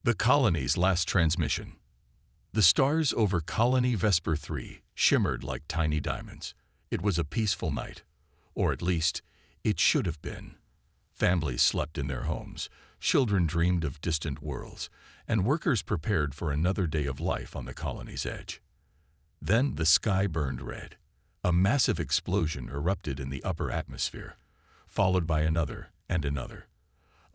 The colony's last transmission. The stars over Colony Vesper 3 shimmered like tiny diamonds. It was a peaceful night, or at least, it should have been. Families slept in their homes, children dreamed of distant worlds, and workers prepared for another day of life on the colony's edge. Then the sky burned red. A massive explosion erupted in the upper atmosphere, followed by another and another.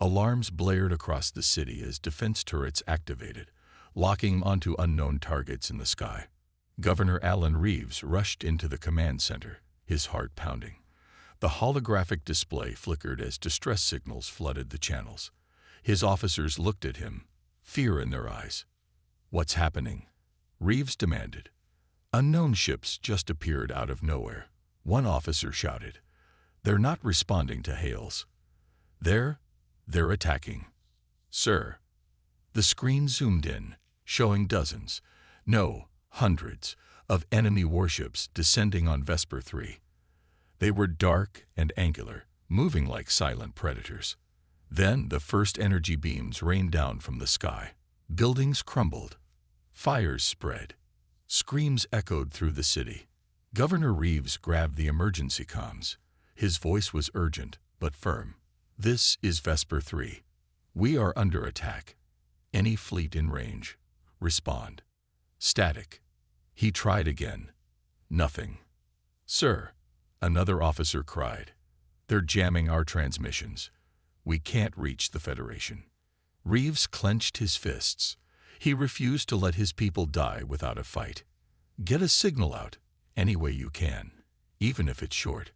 Alarms blared across the city as defense turrets activated, locking onto unknown targets in the sky. Governor Alan Reeves rushed into the command center, his heart pounding. The holographic display flickered as distress signals flooded the channels. His officers looked at him, fear in their eyes. "What's happening?" Reeves demanded. "Unknown ships just appeared out of nowhere," one officer shouted. "They're not responding to hails. They're attacking." "Sir." The screen zoomed in, showing dozens, no, hundreds, of enemy warships descending on Vesper 3. They were dark and angular, moving like silent predators. Then the first energy beams rained down from the sky. Buildings crumbled. Fires spread. Screams echoed through the city. Governor Reeves grabbed the emergency comms. His voice was urgent, but firm. "This is Vesper 3. We are under attack. Any fleet in range, respond." Static. He tried again. Nothing. "Sir," another officer cried. "They're jamming our transmissions. We can't reach the Federation." Reeves clenched his fists. He refused to let his people die without a fight. "Get a signal out, any way you can, even if it's short.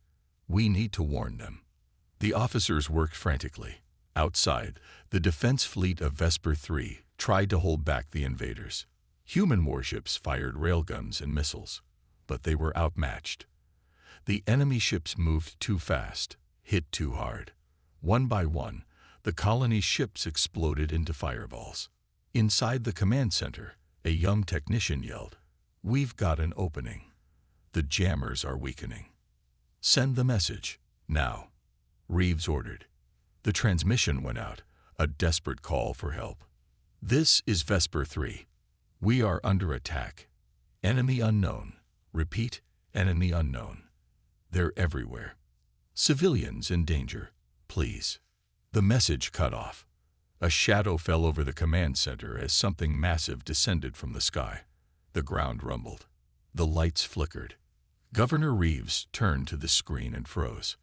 We need to warn them." The officers worked frantically. Outside, the defense fleet of Vesper 3 tried to hold back the invaders. Human warships fired railguns and missiles, but they were outmatched. The enemy ships moved too fast, hit too hard. One by one, the colony's ships exploded into fireballs. Inside the command center, a young technician yelled, "We've got an opening. The jammers are weakening." "Send the message, now," Reeves ordered. The transmission went out, a desperate call for help. "This is Vesper 3. We are under attack. Enemy unknown. Repeat, enemy unknown. They're everywhere. Civilians in danger. Please." The message cut off. A shadow fell over the command center as something massive descended from the sky. The ground rumbled. The lights flickered. Governor Reeves turned to the screen and froze.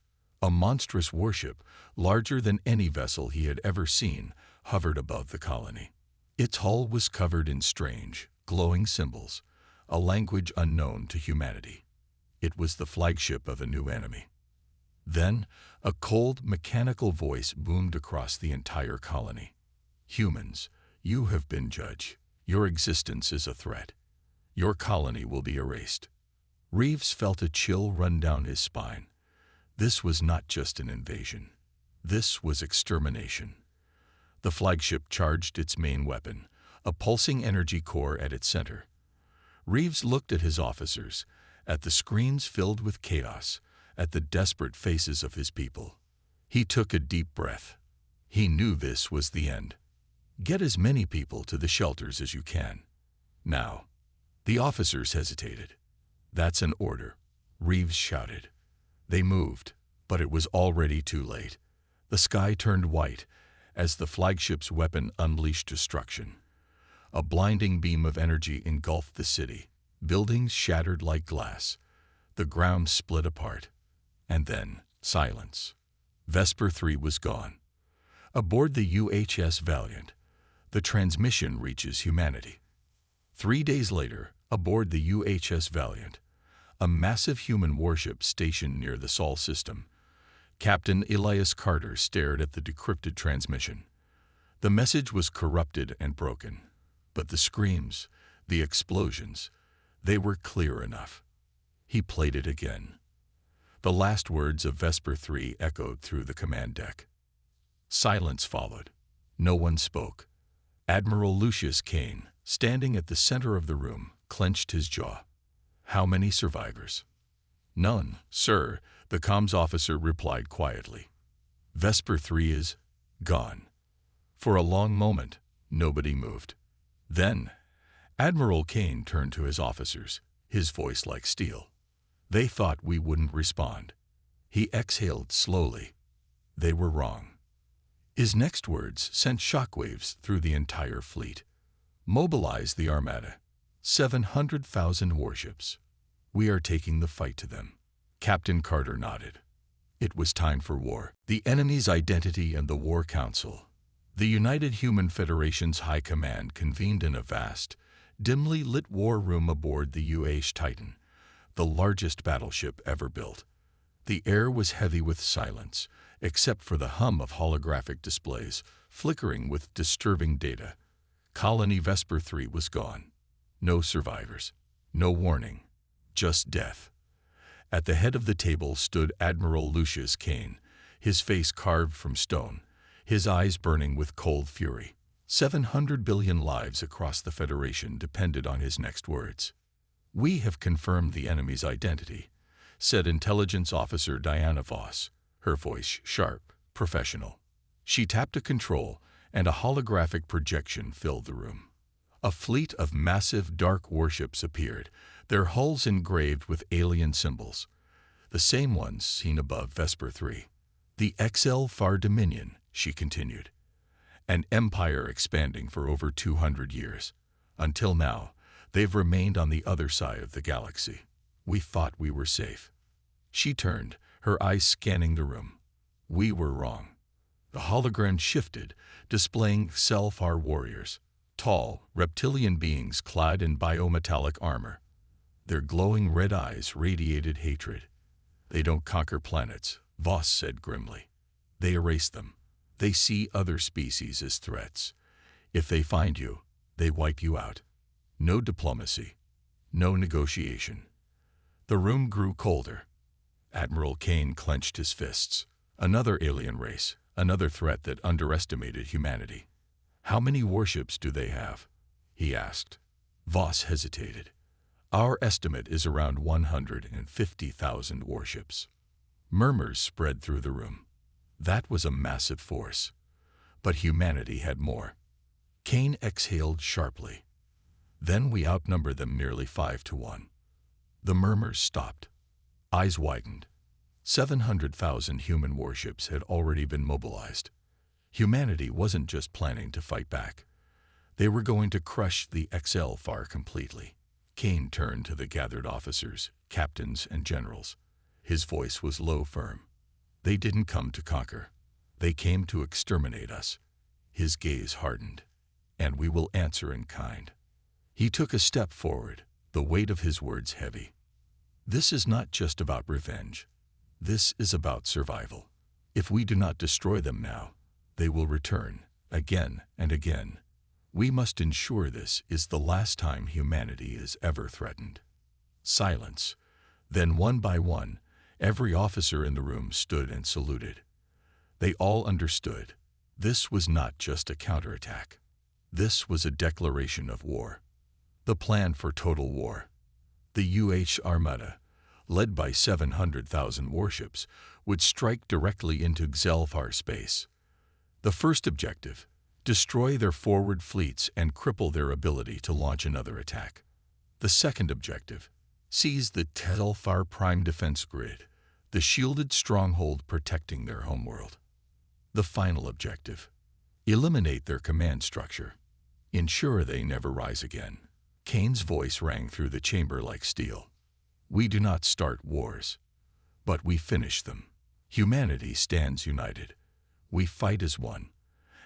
A monstrous warship, larger than any vessel he had ever seen, hovered above the colony. Its hull was covered in strange, glowing symbols, a language unknown to humanity. It was the flagship of a new enemy. Then, a cold, mechanical voice boomed across the entire colony. "Humans, you have been judged. Your existence is a threat. Your colony will be erased." Reeves felt a chill run down his spine. This was not just an invasion. This was extermination. The flagship charged its main weapon, a pulsing energy core at its center. Reeves looked at his officers, at the screens filled with chaos, at the desperate faces of his people. He took a deep breath. He knew this was the end. "Get as many people to the shelters as you can. Now." The officers hesitated. "That's an order," Reeves shouted. They moved, but it was already too late. The sky turned white as the flagship's weapon unleashed destruction. A blinding beam of energy engulfed the city. Buildings shattered like glass. The ground split apart. And then, silence. Vesper 3 was gone. Aboard the UHS Valiant, the transmission reaches humanity. 3 days later, aboard the UHS Valiant, a massive human warship stationed near the Sol system, Captain Elias Carter stared at the decrypted transmission. The message was corrupted and broken, but the screams, the explosions, they were clear enough. He played it again. The last words of Vesper 3 echoed through the command deck. Silence followed. No one spoke. Admiral Lucius Kane, standing at the center of the room, clenched his jaw. "How many survivors?" "None, sir," the comms officer replied quietly. "Vesper 3 is gone." For a long moment, Nobody moved. Then, Admiral Kane turned to his officers, his voice like steel. They thought we wouldn't respond. He exhaled slowly. They were wrong. His next words sent shockwaves through the entire fleet. Mobilize the Armada. 700,000 warships. We are taking the fight to them. Captain Carter nodded. It was time for war. The enemy's identity and the War Council. The United Human Federation's High Command convened in a vast, dimly lit war room aboard the UH Titan, the largest battleship ever built. The air was heavy with silence, except for the hum of holographic displays, flickering with disturbing data. Colony Vesper 3 was gone. No survivors. No warning. Just death. At the head of the table stood Admiral Lucius Kane, his face carved from stone, his eyes burning with cold fury. 700 billion lives across the Federation depended on his next words. "We have confirmed the enemy's identity," said Intelligence Officer Diana Voss, her voice sharp, professional. She tapped a control, and a holographic projection filled the room. A fleet of massive dark warships appeared, their hulls engraved with alien symbols, the same ones seen above Vesper 3. "The XL Far Dominion," she continued. "An empire expanding for over 200 years. Until now, they've remained on the other side of the galaxy. We thought we were safe." She turned, her eyes scanning the room. We were wrong. The hologram shifted, displaying Selfar warriors, tall, reptilian beings clad in biometallic armor. Their glowing red eyes radiated hatred. "They don't conquer planets," Voss said grimly. "They erase them. They see other species as threats. If they find you, they wipe you out. No diplomacy. No negotiation." The room grew colder. Admiral Kane clenched his fists. Another alien race, another threat that underestimated humanity. "How many warships do they have?" he asked. Voss hesitated. "Our estimate is around 150,000 warships." Murmurs spread through the room. That was a massive force. But humanity had more. Kane exhaled sharply. "Then we outnumber them nearly 5-1. The murmurs stopped. Eyes widened. 700,000 human warships had already been mobilized. Humanity wasn't just planning to fight back. They were going to crush the XL Far completely. Kane turned to the gathered officers, captains, and generals. His voice was low, firm. "They didn't come to conquer. They came to exterminate us." His gaze hardened. "And we will answer in kind." He took a step forward, the weight of his words heavy. "This is not just about revenge. This is about survival. If we do not destroy them now, they will return, again and again. We must ensure this is the last time humanity is ever threatened." Silence. Then, one by one, every officer in the room stood and saluted. They all understood. This was not just a counterattack. This was a declaration of war. The plan for total war. The UH Armada, led by 700,000 warships, would strike directly into Xelfar space. The first objective: destroy their forward fleets and cripple their ability to launch another attack. The second objective: seize the Xelfar prime defense grid, the shielded stronghold protecting their homeworld. The final objective: eliminate their command structure. Ensure they never rise again. Kane's voice rang through the chamber like steel. "We do not start wars, but we finish them. Humanity stands united. We fight as one.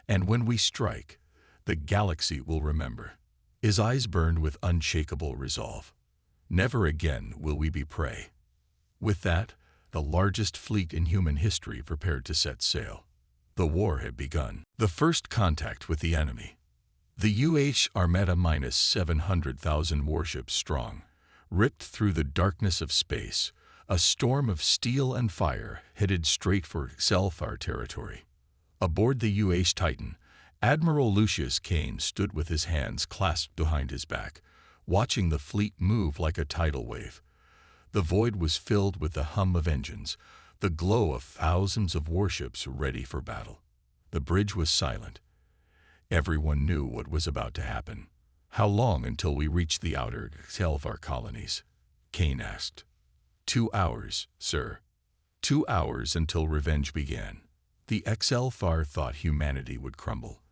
And when we strike, the galaxy will remember." His eyes burned with unshakable resolve. "Never again will we be prey." With that, the largest fleet in human history prepared to set sail. The war had begun. The first contact with the enemy. The UH Armada minus 700,000 warships strong, ripped through the darkness of space, a storm of steel and fire headed straight for Xelfar territory. Aboard the UH Titan, Admiral Lucius Kane stood with his hands clasped behind his back, watching the fleet move like a tidal wave. The void was filled with the hum of engines, the glow of thousands of warships ready for battle. The bridge was silent. Everyone knew what was about to happen. "How long until we reach the outer HFY colonies?" Kane asked. 2 hours, sir. 2 hours until revenge began. The HFY thought humanity would crumble.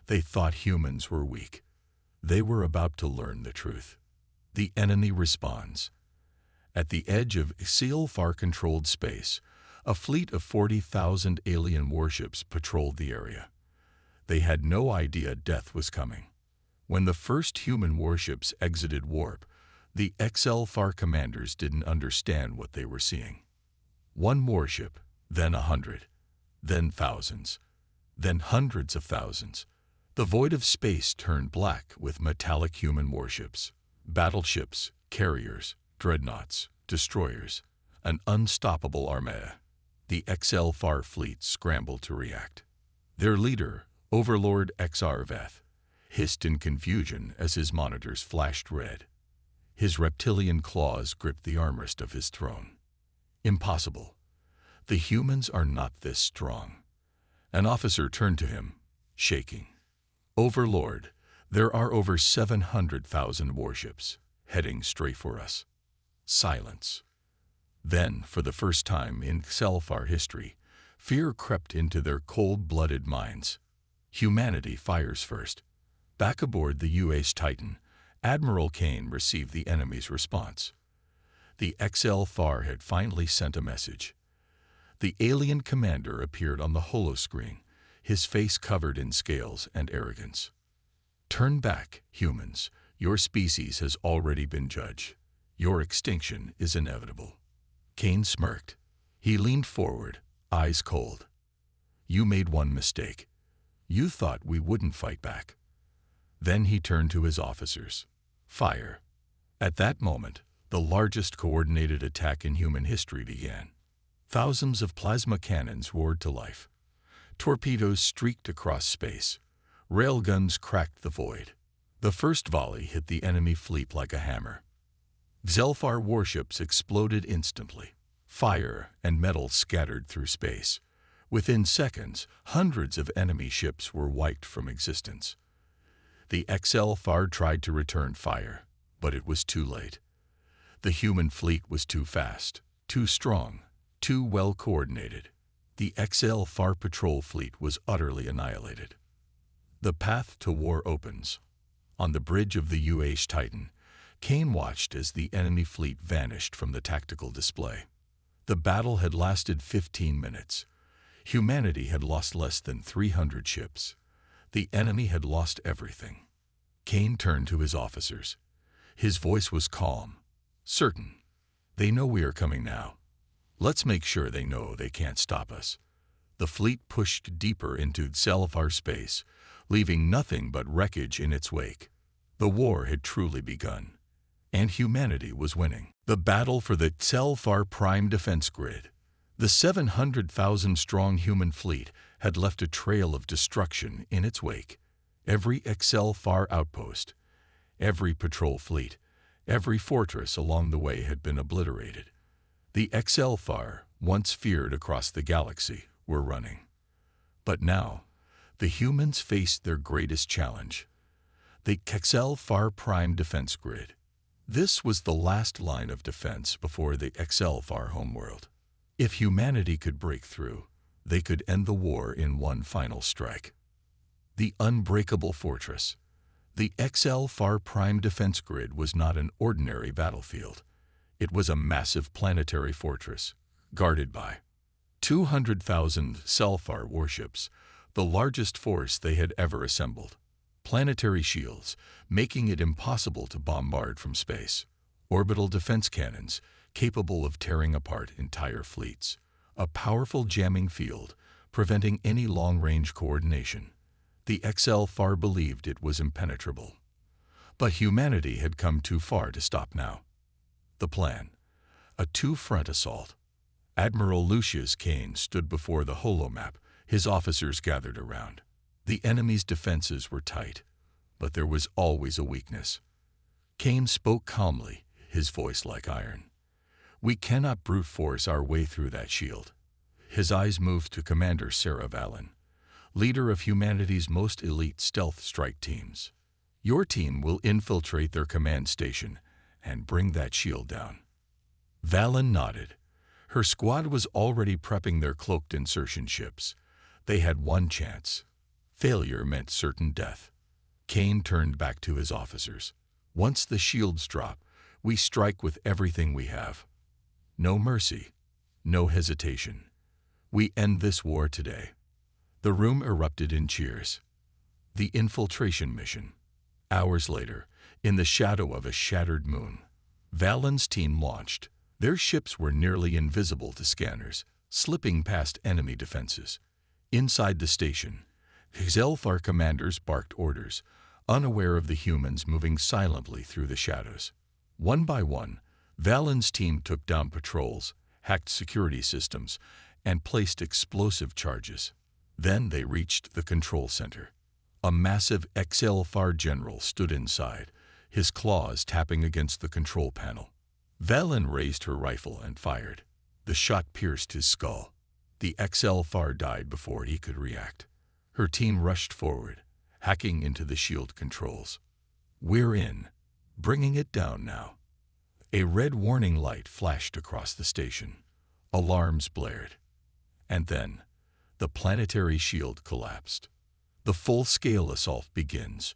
They thought humans were weak. They were about to learn the truth. The enemy responds. At the edge of HFY-controlled space, a fleet of 40,000 alien warships patrolled the area. They had no idea death was coming. When the first human warships exited warp, the HFY commanders didn't understand what they were seeing. One warship, then 100, then thousands, then hundreds of thousands. The void of space turned black with metallic human warships, battleships, carriers, dreadnoughts, destroyers, an unstoppable armada. The HFY fleet scrambled to react. Their leader, Overlord Xrveth, hissed in confusion as his monitors flashed red. His reptilian claws gripped the armrest of his throne. Impossible. The humans are not this strong. An officer turned to him, shaking. "Overlord, there are over 700,000 warships heading straight for us." Silence. Then, for the first time in HFY history, fear crept into their cold-blooded minds. Humanity fires first. Back aboard the UH Titan, Admiral Kane received the enemy's response. The HFY had finally sent a message. The alien commander appeared on the holoscreen, his face covered in scales and arrogance. "Turn back, humans. Your species has already been judged. Your extinction is inevitable." Kane smirked. He leaned forward, eyes cold. "You made one mistake. You thought we wouldn't fight back." Then he turned to his officers. "Fire." At that moment, the largest coordinated attack in human history began. Thousands of plasma cannons roared to life. Torpedoes streaked across space. Railguns cracked the void. The first volley hit the enemy fleet like a hammer. HFY warships exploded instantly. Fire and metal scattered through space. Within seconds, hundreds of enemy ships were wiped from existence. The HFY tried to return fire, but it was too late. The human fleet was too fast, too strong, too well coordinated. The HFY patrol fleet was utterly annihilated. The path to war opens. On the bridge of the UH Titan, Kane watched as the enemy fleet vanished from the tactical display. The battle had lasted 15 minutes. Humanity had lost less than 300 ships. The enemy had lost everything. Kane turned to his officers. His voice was calm, certain. "They know we are coming now. Let's make sure they know they can't stop us." The fleet pushed deeper into HFY space, leaving nothing but wreckage in its wake. The war had truly begun, and humanity was winning. The battle for the HFY prime defense grid. The 700,000-strong human fleet had left a trail of destruction in its wake. Every HFY outpost, every patrol fleet, every fortress along the way had been obliterated. The HFY, once feared across the galaxy, were running. But now, the humans faced their greatest challenge: the HFY prime defense grid. This was the last line of defense before the HFY homeworld. If humanity could break through, they could end the war in one final strike. The unbreakable fortress. The HFY prime defense grid was not an ordinary battlefield. It was a massive planetary fortress, guarded by 200,000 HFY warships, the largest force they had ever assembled. Planetary shields, making it impossible to bombard from space. Orbital defense cannons, capable of tearing apart entire fleets. A powerful jamming field, preventing any long-range coordination. The HFY believed it was impenetrable. But humanity had come too far to stop now. The plan: a two-front assault. Admiral Lucius Kane stood before the holomap, his officers gathered around. The enemy's defenses were tight, but there was always a weakness. Kane spoke calmly, his voice like iron. "We cannot brute force our way through that shield." His eyes moved to Commander Sarah Vallon. leader of humanity's most elite stealth strike teams. Your team will infiltrate their command station and bring that shield down. Valen nodded. Her squad was already prepping their cloaked insertion ships. They had one chance. Failure meant certain death. Kane turned back to his officers. Once the shields drop, we strike with everything we have. No mercy, no hesitation. We end this war today. The room erupted in cheers. The infiltration mission. Hours later, in the shadow of a shattered moon, Valen's team launched. Their ships were nearly invisible to scanners, slipping past enemy defenses. Inside the station, Xelfar commanders barked orders, unaware of the humans moving silently through the shadows. One by one, Valen's team took down patrols, hacked security systems, and placed explosive charges. Then they reached the control center. A massive Xelfar general stood inside, his claws tapping against the control panel. Valen raised her rifle and fired. The shot pierced his skull. The Xelfar died before he could react. Her team rushed forward, hacking into the shield controls. We're in, bringing it down now. A red warning light flashed across the station. Alarms blared. And then, the planetary shield collapsed. The full-scale assault begins.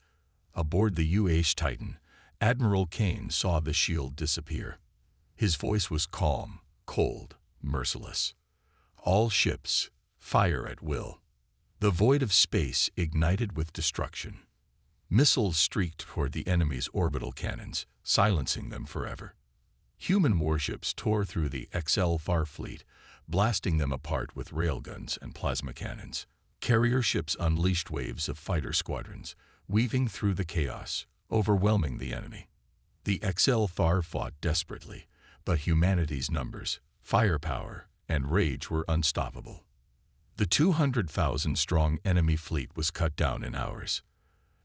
Aboard the UH Titan, Admiral Kane saw the shield disappear. His voice was calm, cold, merciless. All ships, fire at will. The void of space ignited with destruction. Missiles streaked toward the enemy's orbital cannons, silencing them forever. Human warships tore through the Xelfar fleet, blasting them apart with railguns and plasma cannons. Carrier ships unleashed waves of fighter squadrons, weaving through the chaos, overwhelming the enemy. The Xelfar fought desperately, but humanity's numbers, firepower, and rage were unstoppable. The 200,000-strong enemy fleet was cut down in hours.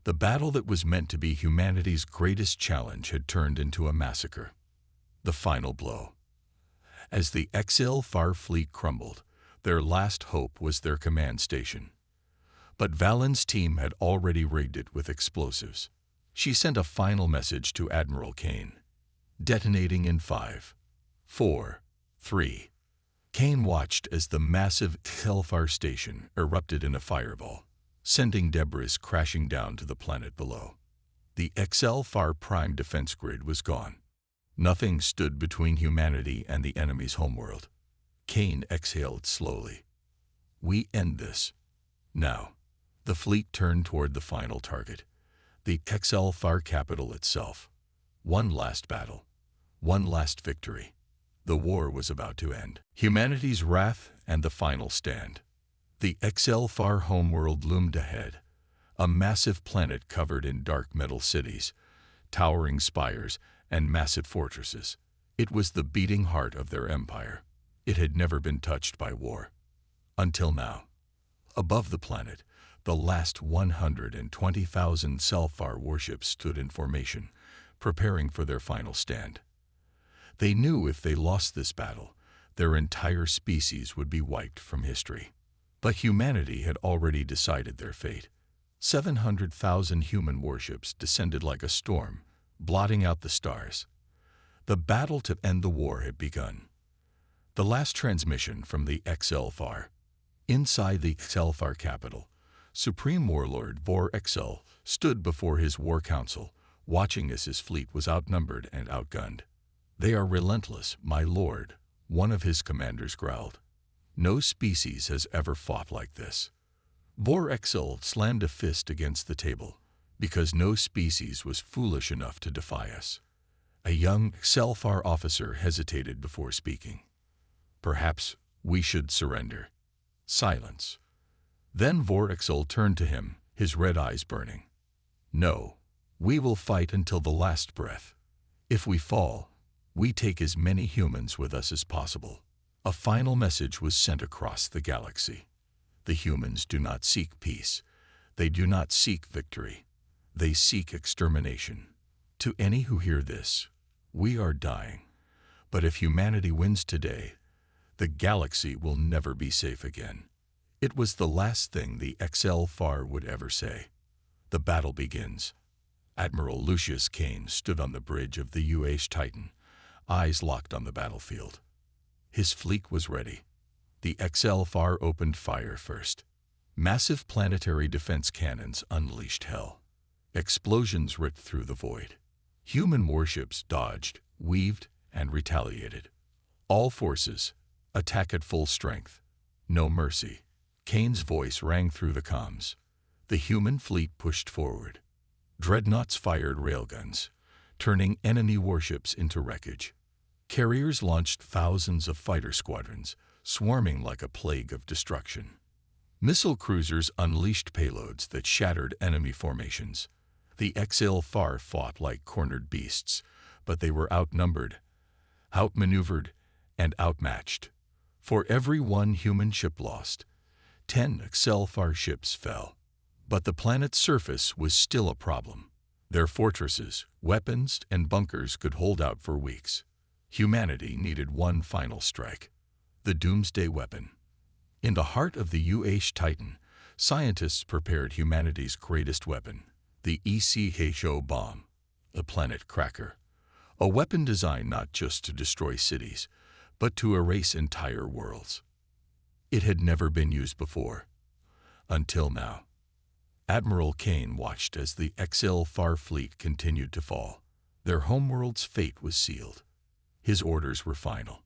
The battle that was meant to be humanity's greatest challenge had turned into a massacre. The final blow. As the Xelfar fleet crumbled, their last hope was their command station. But Valen's team had already rigged it with explosives. She sent a final message to Admiral Kane. Detonating in 5, 4, 3. Kane watched as the massive Xelfar station erupted in a fireball, sending debris crashing down to the planet below. The Xelfar prime defense grid was gone. Nothing stood between humanity and the enemy's homeworld. Kane exhaled slowly. We end this. Now, the fleet turned toward the final target, the Xelfar capital itself. One last battle. One last victory. The war was about to end. Humanity's wrath and the final stand. The Xelfar homeworld loomed ahead, a massive planet covered in dark metal cities, towering spires, and massive fortresses. It was the beating heart of their empire. It had never been touched by war. Until now. Above the planet, the last 120,000 Xelfar warships stood in formation, preparing for their final stand. They knew if they lost this battle, their entire species would be wiped from history. But humanity had already decided their fate. 700,000 human warships descended like a storm, blotting out the stars. The battle to end the war had begun. The last transmission from the Xelfar. Inside the Xelfar capital, Supreme Warlord Vor Exel stood before his war council, watching as his fleet was outnumbered and outgunned. They are relentless, my lord, one of his commanders growled. No species has ever fought like this. Vor Exel slammed a fist against the table, because no species was foolish enough to defy us. A young Xelfar officer hesitated before speaking. Perhaps we should surrender. Silence. Then Vor Exel turned to him, his red eyes burning. No, we will fight until the last breath. If we fall, we take as many humans with us as possible. A final message was sent across the galaxy. The humans do not seek peace. They do not seek victory. They seek extermination. To any who hear this, we are dying. But if humanity wins today, the galaxy will never be safe again. It was the last thing the HFY would ever say. The battle begins. Admiral Lucius Kane stood on the bridge of the UH Titan, eyes locked on the battlefield. His fleet was ready. The HFY opened fire first. Massive planetary defense cannons unleashed hell. Explosions ripped through the void. Human warships dodged, weaved, and retaliated. All forces, attack at full strength. No mercy. Kane's voice rang through the comms. The human fleet pushed forward. Dreadnoughts fired railguns, turning enemy warships into wreckage. Carriers launched thousands of fighter squadrons, swarming like a plague of destruction. Missile cruisers unleashed payloads that shattered enemy formations. The HFY fought like cornered beasts, but they were outnumbered, outmaneuvered, and outmatched. For every one human ship lost, 10 HFY ships fell. But the planet's surface was still a problem. Their fortresses, weapons, and bunkers could hold out for weeks. Humanity needed one final strike. The doomsday weapon. In the heart of the UH Titan, scientists prepared humanity's greatest weapon, the HFY bomb, the planet cracker. A weapon designed not just to destroy cities, but to erase entire worlds. It had never been used before. Until now. Admiral Kane watched as the HFY fleet continued to fall. Their homeworld's fate was sealed. His orders were final.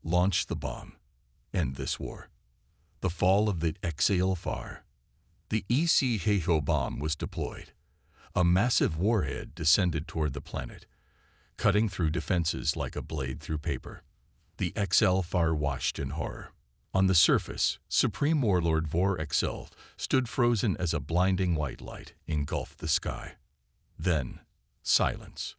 Launch the bomb. End this war. The fall of the HFY. The HFY bomb was deployed. A massive warhead descended toward the planet, cutting through defenses like a blade through paper. The HFY watched in horror. On the surface, Supreme Warlord Vor Excel stood frozen as a blinding white light engulfed the sky. Then, silence.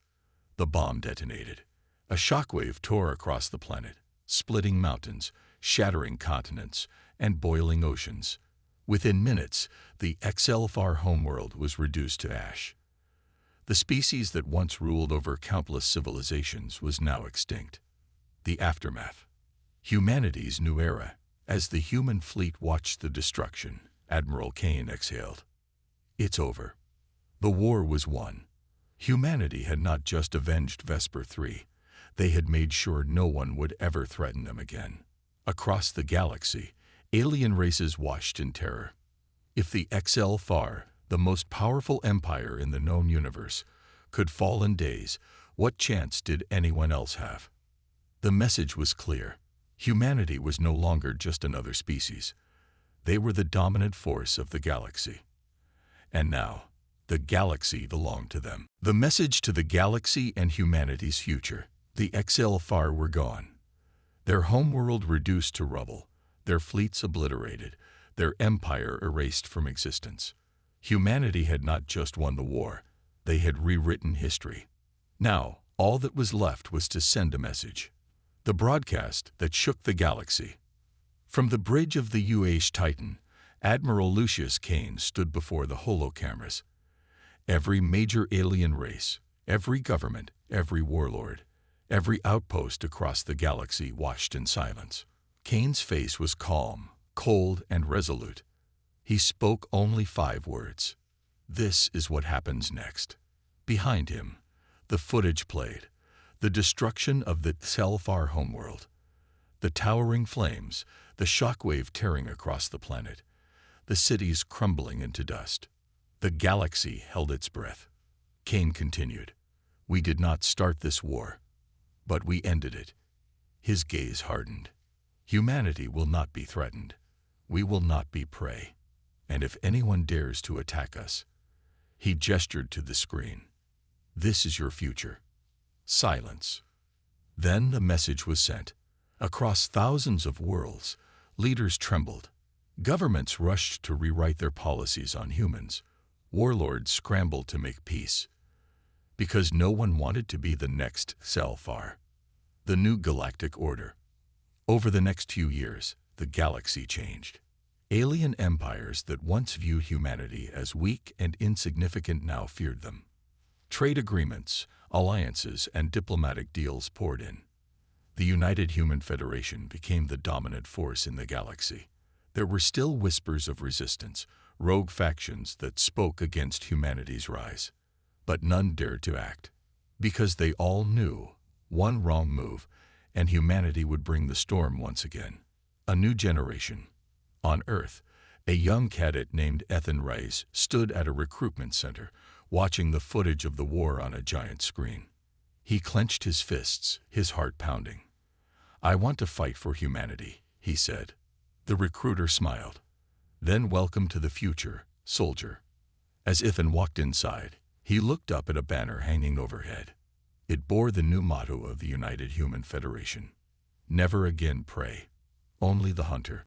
The bomb detonated. A shockwave tore across the planet, splitting mountains, shattering continents, and boiling oceans. Within minutes, the HFY homeworld was reduced to ash. The species that once ruled over countless civilizations was now extinct. The aftermath. Humanity's new era. As the human fleet watched the destruction, Admiral Kane exhaled. It's over. The war was won. Humanity had not just avenged Vesper 3, they had made sure no one would ever threaten them again. Across the galaxy, alien races watched in terror. If the HFY, the most powerful empire in the known universe, could fall in days, what chance did anyone else have? The message was clear. Humanity was no longer just another species. They were the dominant force of the galaxy. And now, the galaxy belonged to them. The message to the galaxy and humanity's future. The HFY were gone. Their homeworld reduced to rubble, their fleets obliterated, their empire erased from existence. Humanity had not just won the war, they had rewritten history. Now, all that was left was to send a message. The broadcast that shook the galaxy. From the bridge of the UH Titan, Admiral Lucius Kane stood before the holocameras. Every major alien race, every government, every warlord, every outpost across the galaxy watched in silence. Kane's face was calm, cold, and resolute. He spoke only 5 words. This is what happens next. Behind him, the footage played. The destruction of the HFY homeworld. The towering flames, the shockwave tearing across the planet. The cities crumbling into dust. The galaxy held its breath. Kane continued. We did not start this war, but we ended it. His gaze hardened. Humanity will not be threatened. We will not be prey. And if anyone dares to attack us, he gestured to the screen. This is your future. Silence. Then the message was sent. Across thousands of worlds, leaders trembled. Governments rushed to rewrite their policies on humans. Warlords scrambled to make peace. Because no one wanted to be the next HFY. The new Galactic Order. Over the next few years, the galaxy changed. Alien empires that once viewed humanity as weak and insignificant now feared them. Trade agreements, alliances, and diplomatic deals poured in. The United Human Federation became the dominant force in the galaxy. There were still whispers of resistance, rogue factions that spoke against humanity's rise. But none dared to act, because they all knew one wrong move, and humanity would bring the storm once again. A new generation. On Earth, a young cadet named Ethan Rice stood at a recruitment center, watching the footage of the war on a giant screen. He clenched his fists, his heart pounding. "I want to fight for humanity," he said. The recruiter smiled. "Then welcome to the future, soldier." As Ethan walked inside, he looked up at a banner hanging overhead. It bore the new motto of the United Human Federation: "Never again prey, only the hunter."